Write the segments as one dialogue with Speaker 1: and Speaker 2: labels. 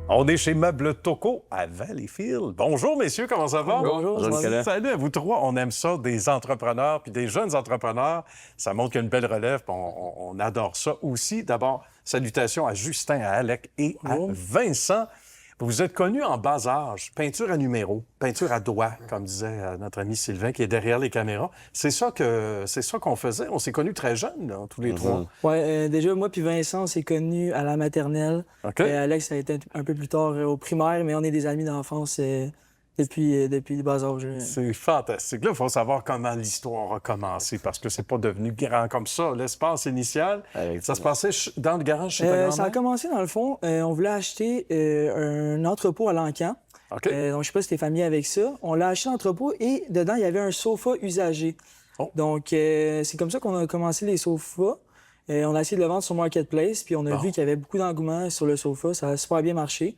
Speaker 1: On est chez Meubles Toco à Valleyfield. Bonjour, messieurs, comment ça va?
Speaker 2: Bonjour, Nicolas.
Speaker 1: Salut à vous trois. On aime ça, des entrepreneurs, puis des jeunes entrepreneurs. Ça montre qu'il y a une belle relève, puis on adore ça aussi. D'abord, salutations à Justin, à Alec et à Vincent. Vous êtes connus en bas âge, peinture à numéro, peinture à doigt, comme disait notre ami Sylvain, qui est derrière les caméras. C'est ça qu'on faisait. On s'est connus très jeunes, là, tous les trois.
Speaker 2: Oui, déjà, moi puis Vincent, on s'est connus à la maternelle.
Speaker 1: OK.
Speaker 2: Alex, ça a été un peu plus tard au primaire, mais on est des amis d'enfance depuis le bas âge.
Speaker 1: C'est fantastique. Là, il faut savoir comment l'histoire a commencé, parce que c'est pas devenu grand comme ça. L'espace initial, ça se passait dans le garage chez ta grand-mère?
Speaker 2: Ça a commencé, dans le fond, on voulait acheter un entrepôt à l'Encan.
Speaker 1: OK.
Speaker 2: Donc, je sais pas si t'es familier avec ça. On l'a acheté l'entrepôt et dedans, il y avait un sofa usagé.
Speaker 1: Oh.
Speaker 2: Donc, c'est comme ça qu'on a commencé les sofas. On a essayé de le vendre sur Marketplace, puis on a vu qu'il y avait beaucoup d'engouement sur le sofa. Ça a super bien marché.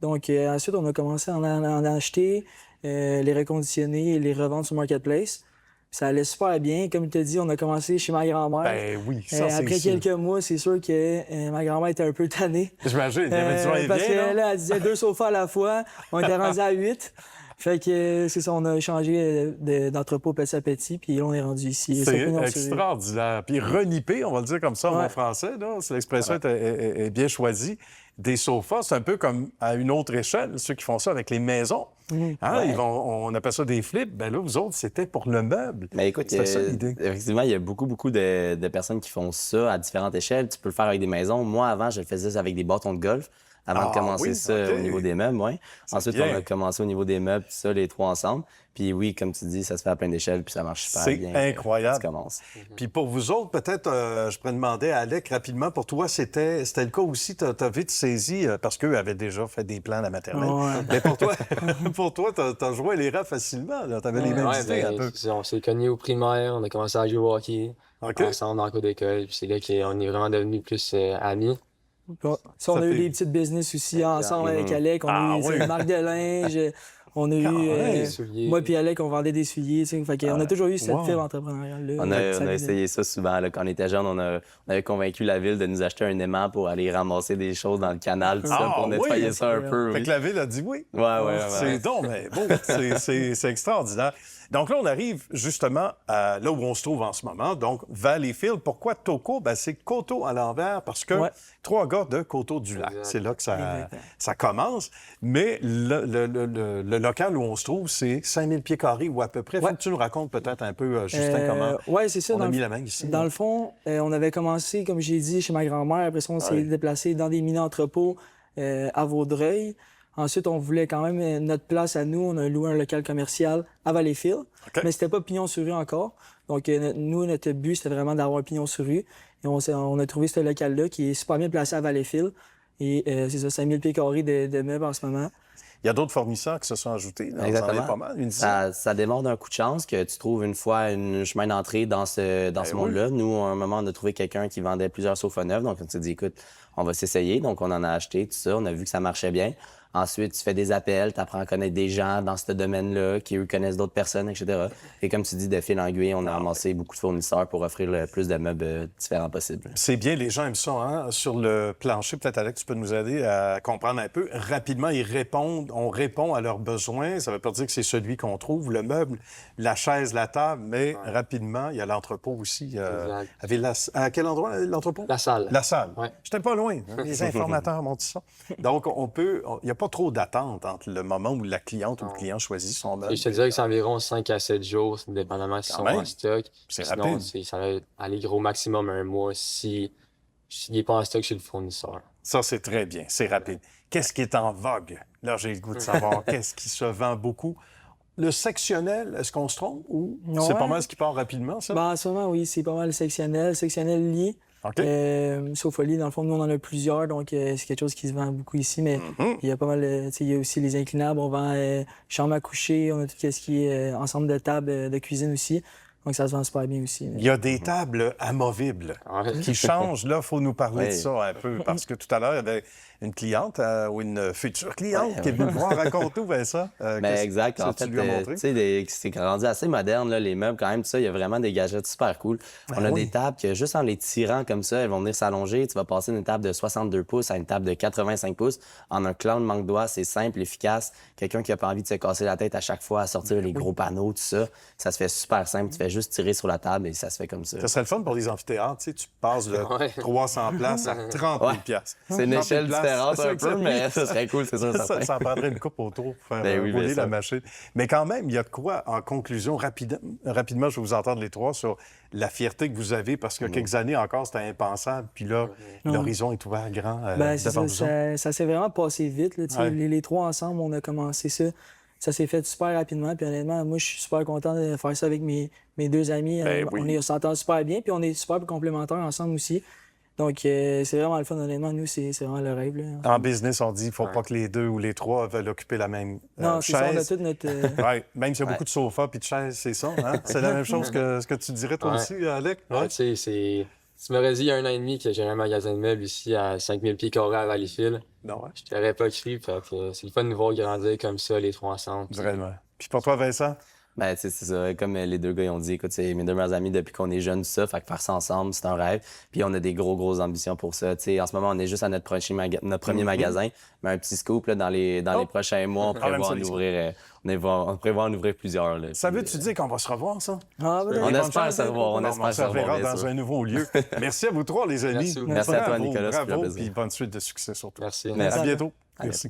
Speaker 2: Donc, ensuite, on a commencé à en acheter, les reconditionner et les revendre sur Marketplace. Ça allait super bien. Comme tu as dit, on a commencé chez ma grand-mère.
Speaker 1: Ben oui, ça, c'est
Speaker 2: après
Speaker 1: sûr.
Speaker 2: quelques mois, c'est sûr que ma grand-mère était un peu tannée.
Speaker 1: J'imagine, il y avait du va-et-vient,
Speaker 2: parce que
Speaker 1: là.
Speaker 2: là, elle disait 2 sofas à la fois. On était rendu à 8. Fait que c'est ça, on a changé d'entrepôt petit à petit, puis on est rendu ici.
Speaker 1: C'est extraordinaire. Puis reniper, on va le dire comme ça en
Speaker 2: Ouais.
Speaker 1: bon français, là. L'expression est bien choisie. Des sofas, c'est un peu comme à une autre échelle, ceux qui font ça avec les maisons. Hein?
Speaker 3: Ouais.
Speaker 1: On appelle ça des flips. Ben là, vous autres, c'était pour le meuble.
Speaker 3: Mais écoute,
Speaker 1: C'était ça l'idée.
Speaker 3: effectivement, il y a beaucoup de personnes qui font ça à différentes échelles. Tu peux le faire avec des maisons. Moi, avant, je le faisais avec des bâtons de golf. Avant de commencer
Speaker 1: oui,
Speaker 3: ça
Speaker 1: OK.
Speaker 3: au niveau des meubles, oui. Ensuite,
Speaker 1: bien.
Speaker 3: on a commencé au niveau des meubles, puis ça, les trois ensemble. Puis oui, comme tu dis, ça se fait à plein d'échelles, puis ça marche super
Speaker 1: C'est
Speaker 3: bien.
Speaker 1: incroyable.
Speaker 3: Ça commence.
Speaker 1: Puis pour vous autres, peut-être, je pourrais demander à Alec rapidement, pour toi, c'était le cas aussi, t'as vite saisi, parce qu'eux avaient déjà fait des plans à la maternelle.
Speaker 2: Ouais.
Speaker 1: Mais pour toi, t'as joué les rats facilement, là. T'avais les mêmes idées un peu.
Speaker 4: On s'est connus au primaire, on a commencé à jouer au hockey
Speaker 1: OK.
Speaker 4: ensemble dans le cours d'école. Puis c'est là qu'on est vraiment devenus plus amis.
Speaker 2: Ça, on
Speaker 1: Ça
Speaker 2: a eu
Speaker 1: fait-
Speaker 2: des petites business aussi ensemble avec Alec. On a eu
Speaker 1: oui.
Speaker 2: une marque de linge. On a eu...
Speaker 1: Des
Speaker 4: souliers.
Speaker 2: moi puis Alec, on vendait des souliers. Tu sais. Fait qu'on a toujours eu cette
Speaker 1: Wow.
Speaker 2: fibre entrepreneuriale-là.
Speaker 3: On a essayé ça souvent. Là, quand on était jeunes, on avait convaincu la ville de nous acheter un aimant pour aller ramasser des choses dans le canal, tout ça, pour
Speaker 1: oui?
Speaker 3: nettoyer ça un peu.
Speaker 1: Fait
Speaker 3: Oui.
Speaker 1: que la ville a dit oui.
Speaker 3: Ouais.
Speaker 1: C'est donc, mais bon, c'est extraordinaire. Donc là, on arrive justement à là où on se trouve en ce moment, donc Valleyfield. Pourquoi Toco? Ben, c'est Coteau à l'envers, parce que
Speaker 2: Ouais.
Speaker 1: trois gars de Coteau-du-Lac.
Speaker 4: Exact.
Speaker 1: C'est là que
Speaker 2: Exactement.
Speaker 1: ça commence. Mais le local où on se trouve, c'est 5000 pieds carrés ou à peu près. Faut que tu nous racontes peut-être un peu, Justin, comment
Speaker 2: Oui, c'est ça.
Speaker 1: on a
Speaker 2: dans
Speaker 1: mis
Speaker 2: le-
Speaker 1: la main ici.
Speaker 2: Dans le fond, on avait commencé, comme j'ai dit, chez ma grand-mère. Après ça, on s'est déplacé dans des mini-entrepôts à Vaudreuil. Ensuite, on voulait quand même notre place à nous. On a loué un local commercial à Valleyfield.
Speaker 1: OK.
Speaker 2: Mais c'était pas pignon sur rue encore. Donc, nous, notre but, c'était vraiment d'avoir un pignon sur rue. Et on a trouvé ce local-là qui est super bien placé à Valleyfield. Et c'est ça, 5000 pieds carrés de meubles en ce moment.
Speaker 1: Il y a d'autres fournisseurs qui se sont ajoutés. Là. Vous en avez
Speaker 3: Exactement.
Speaker 1: pas mal, une dizaine.
Speaker 3: Ça démontre d'un coup de chance que tu trouves une fois un chemin d'entrée dans ce monde-là. Nous, à un moment, on a trouvé quelqu'un qui vendait plusieurs sofas neufs. Donc, on s'est dit, écoute, on va s'essayer. Donc, on en a acheté, tout ça. On a vu que ça marchait bien. Ensuite, tu fais des appels, tu apprends à connaître des gens dans ce domaine-là qui, eux, connaissent d'autres personnes, etc. Et comme tu dis, de fil en aiguille, on a ramassé beaucoup de fournisseurs pour offrir le plus de meubles différents possible.
Speaker 1: C'est bien, les gens aiment ça. Hein? Sur le plancher, peut-être, Alex, tu peux nous aider à comprendre un peu. Rapidement, on répond à leurs besoins. Ça ne veut pas dire que c'est celui qu'on trouve, le meuble, la chaise, la table, mais rapidement, il y a l'entrepôt aussi.
Speaker 4: Exact.
Speaker 1: À quel endroit, l'entrepôt?
Speaker 4: La salle.
Speaker 1: La salle.
Speaker 4: Ouais.
Speaker 1: J'étais pas loin. Hein? Les informateurs m'ont dit ça. Donc, il n'y a pas trop d'attente entre le moment où la cliente ou le client choisit son meuble.
Speaker 4: Et je te dirais que c'est environ 5 à 7 jours, dépendamment s'ils sont
Speaker 1: même.
Speaker 4: en stock.
Speaker 1: C'est
Speaker 4: Sinon,
Speaker 1: rapide.
Speaker 4: ça va aller gros maximum un mois s'il n'est pas en stock chez le fournisseur.
Speaker 1: Ça, c'est très bien. C'est rapide. Qu'est-ce qui est en vogue? Là, j'ai le goût de savoir qu'est-ce qui se vend beaucoup. Le sectionnel, est-ce qu'on se trompe ou c'est
Speaker 2: Ouais.
Speaker 1: pas mal ce qui part rapidement, ça?
Speaker 2: Ben, en ce moment, oui, c'est pas mal sectionnel. Sectionnel lit.
Speaker 1: OK.
Speaker 2: Sopholie, dans le fond, nous, on en a plusieurs, donc c'est quelque chose qui se vend beaucoup ici, mais il y a pas mal, tu sais, il y a aussi les inclinables, on vend chambre à coucher, on a tout ce qui est ensemble de tables de cuisine aussi. Donc, ça se vend super bien aussi.
Speaker 1: Il y a des tables amovibles
Speaker 4: Ouais.
Speaker 1: qui changent. Là, il faut nous parler de
Speaker 3: Oui.
Speaker 1: ça un peu. Parce que tout à l'heure, il y avait une cliente ou une future cliente
Speaker 3: Ouais,
Speaker 1: qui est venue me voir. Raconte-nous, Vincent.
Speaker 3: Ben exact. En fait,
Speaker 1: tu lui as montré?
Speaker 3: tu sais, c'est rendu assez moderne, là, les meubles, quand même, tout ça. Il y a vraiment des gadgets super cool. On a
Speaker 1: oui.
Speaker 3: des tables que, juste en les tirant comme ça, elles vont venir s'allonger. Tu vas passer d'une table de 62 pouces à une table de 85 pouces. En un clown manque-doigt, c'est simple, efficace. Quelqu'un qui n'a pas envie de se casser la tête à chaque fois à sortir les gros panneaux, tout ça, ça se fait super simple. Tu fais juste tirer sur la table et ça se fait comme ça.
Speaker 1: Ça serait le fun pour les amphithéâtres. Tu sais, tu passes de
Speaker 4: Ouais.
Speaker 1: 300 places à 30 000 piastres.
Speaker 3: C'est une
Speaker 1: 30 000
Speaker 3: échelle
Speaker 1: places,
Speaker 3: différente
Speaker 1: c'est
Speaker 3: un peu,
Speaker 1: exact.
Speaker 3: mais ça serait cool, c'est sûr,
Speaker 1: Ça,
Speaker 3: certain.
Speaker 1: ça en prendrait une coupe autour pour faire
Speaker 3: Ben oui,
Speaker 1: rouler
Speaker 3: bien
Speaker 1: la
Speaker 3: sûr.
Speaker 1: machine. Mais quand même, il y a de quoi, en conclusion, rapidement, je vais vous entendre les trois sur la fierté que vous avez, parce qu'il y a quelques années encore, c'était impensable. Puis là, l'horizon est ouvert grand
Speaker 2: Ben, c'est
Speaker 1: devant
Speaker 2: ça,
Speaker 1: vous autres.
Speaker 2: ça s'est vraiment passé vite. Là, tu sais.
Speaker 1: Ouais.
Speaker 2: Les trois ensemble, on a commencé ça. Ça s'est fait super rapidement. Puis honnêtement, moi, je suis super content de faire ça avec mes deux amis.
Speaker 1: Ben oui.
Speaker 2: On s'entend super bien. Puis on est super complémentaires ensemble aussi. Donc, c'est vraiment le fun, honnêtement. Nous, c'est vraiment le rêve. Là.
Speaker 1: En business, on dit qu'il ne faut pas que les deux ou les trois veulent occuper la même
Speaker 2: Non, c'est ça, on a
Speaker 1: chaise.
Speaker 2: toute notre...
Speaker 1: Ouais, même s'il y a beaucoup de sofas puis de chaises, c'est ça. Hein? C'est la même chose que ce que tu dirais toi
Speaker 4: Ouais.
Speaker 1: aussi, Alec?
Speaker 4: Ouais, tu sais, c'est. Tu m'aurais dit il y a 1 an et demi que j'avais un magasin de meubles ici à 5000 pieds carrés à Valleyfield.
Speaker 1: Non, ouais.
Speaker 4: Je t'aurais pas cru, fait que c'est le fun de nous voir grandir comme ça, les trois ensemble.
Speaker 1: Vraiment. Puis pour toi, Vincent?
Speaker 3: Ben, tu sais, c'est ça. Comme les deux gars ils ont dit, écoute, c'est mes deux meilleurs amis depuis qu'on est jeunes, tout ça. Fait que faire ça ensemble, c'est un rêve. Puis on a des grosses ambitions pour ça. Tu sais, en ce moment, on est juste à notre premier magasin. Mais un petit scoop, là, dans les prochains mois, on
Speaker 1: Parle-moi
Speaker 3: prévoit
Speaker 1: ça,
Speaker 3: en
Speaker 1: les
Speaker 3: ouvrir, on prévoit en ouvrir plusieurs. Là.
Speaker 1: Ça
Speaker 3: Puis,
Speaker 1: veut-tu dire qu'on va se revoir, ça?
Speaker 2: Ah, ben,
Speaker 3: On
Speaker 1: Bonne
Speaker 3: espère
Speaker 1: chance,
Speaker 3: se revoir, on
Speaker 1: Bon,
Speaker 3: espère se
Speaker 1: se
Speaker 3: revoir,
Speaker 1: reverra
Speaker 3: bien
Speaker 1: dans
Speaker 3: sûr.
Speaker 1: un nouveau lieu. Merci à vous trois, les amis.
Speaker 4: Merci beaucoup.
Speaker 3: Merci à toi,
Speaker 1: Bravo,
Speaker 3: Nicolas, ça fait
Speaker 1: bravo,
Speaker 3: plaisir.
Speaker 1: puis bonne suite de succès surtout.
Speaker 4: Merci.
Speaker 3: Merci.
Speaker 1: À bientôt.
Speaker 3: À
Speaker 1: Merci.